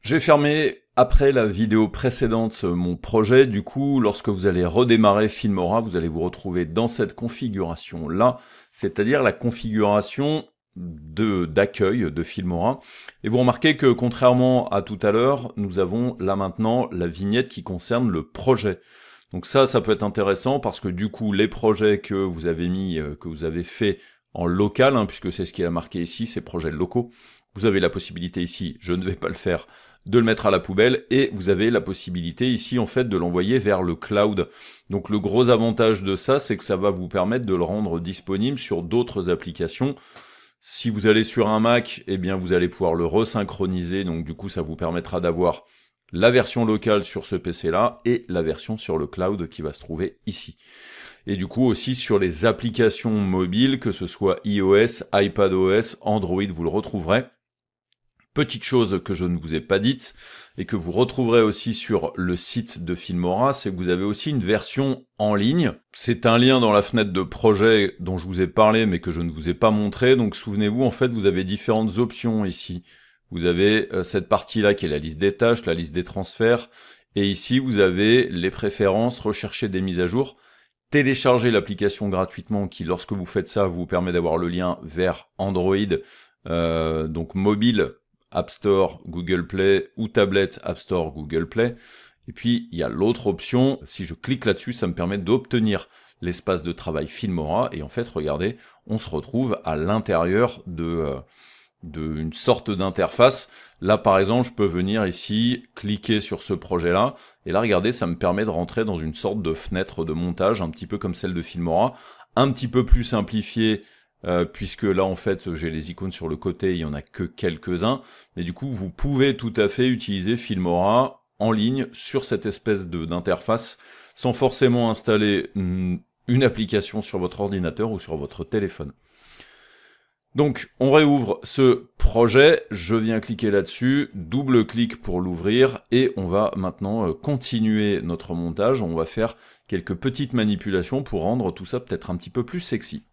J'ai fermé, après la vidéo précédente, mon projet. Du coup, lorsque vous allez redémarrer Filmora, vous allez vous retrouver dans cette configuration-là, c'est-à-dire la configuration d'accueil de Filmora. Et vous remarquez que, contrairement à tout à l'heure, nous avons là maintenant la vignette qui concerne le projet. Donc ça peut être intéressant parce que du coup, les projets que vous avez mis, que vous avez fait en local, puisque c'est ce qui est marqué ici, ces projets locaux, vous avez la possibilité ici, je ne vais pas le faire, de le mettre à la poubelle, et vous avez la possibilité ici en fait de l'envoyer vers le cloud. Donc le gros avantage de ça, c'est que ça va vous permettre de le rendre disponible sur d'autres applications. Si vous allez sur un Mac, eh bien vous allez pouvoir le resynchroniser, donc du coup ça vous permettra d'avoir la version locale sur ce PC-là et la version sur le cloud qui va se trouver ici. Et du coup aussi sur les applications mobiles, que ce soit iOS, iPadOS, Android, vous le retrouverez. Petite chose que je ne vous ai pas dite, et que vous retrouverez aussi sur le site de Filmora, c'est que vous avez aussi une version en ligne. C'est un lien dans la fenêtre de projet dont je vous ai parlé, mais que je ne vous ai pas montré. Donc souvenez-vous, en fait, vous avez différentes options ici. Vous avez cette partie-là qui est la liste des tâches, la liste des transferts, et ici vous avez les préférences, rechercher des mises à jour, télécharger l'application gratuitement qui, lorsque vous faites ça, vous permet d'avoir le lien vers Android, donc mobile, App Store, Google Play, ou tablette, App Store, Google Play. Et puis, il y a l'autre option, si je clique là-dessus, ça me permet d'obtenir l'espace de travail Filmora, et en fait, regardez, on se retrouve à l'intérieur d'une sorte d'interface. Là, par exemple, je peux venir ici, cliquer sur ce projet-là, et là, regardez, ça me permet de rentrer dans une sorte de fenêtre de montage, un petit peu comme celle de Filmora, un petit peu plus simplifiée, puisque là en fait j'ai les icônes sur le côté, il y en a que quelques-uns, mais du coup vous pouvez tout à fait utiliser Filmora en ligne sur cette espèce d'interface sans forcément installer une application sur votre ordinateur ou sur votre téléphone. Donc on réouvre ce projet, je viens cliquer là-dessus, double-clic pour l'ouvrir, et on va maintenant continuer notre montage. On va faire quelques petites manipulations pour rendre tout ça peut-être un petit peu plus sexy.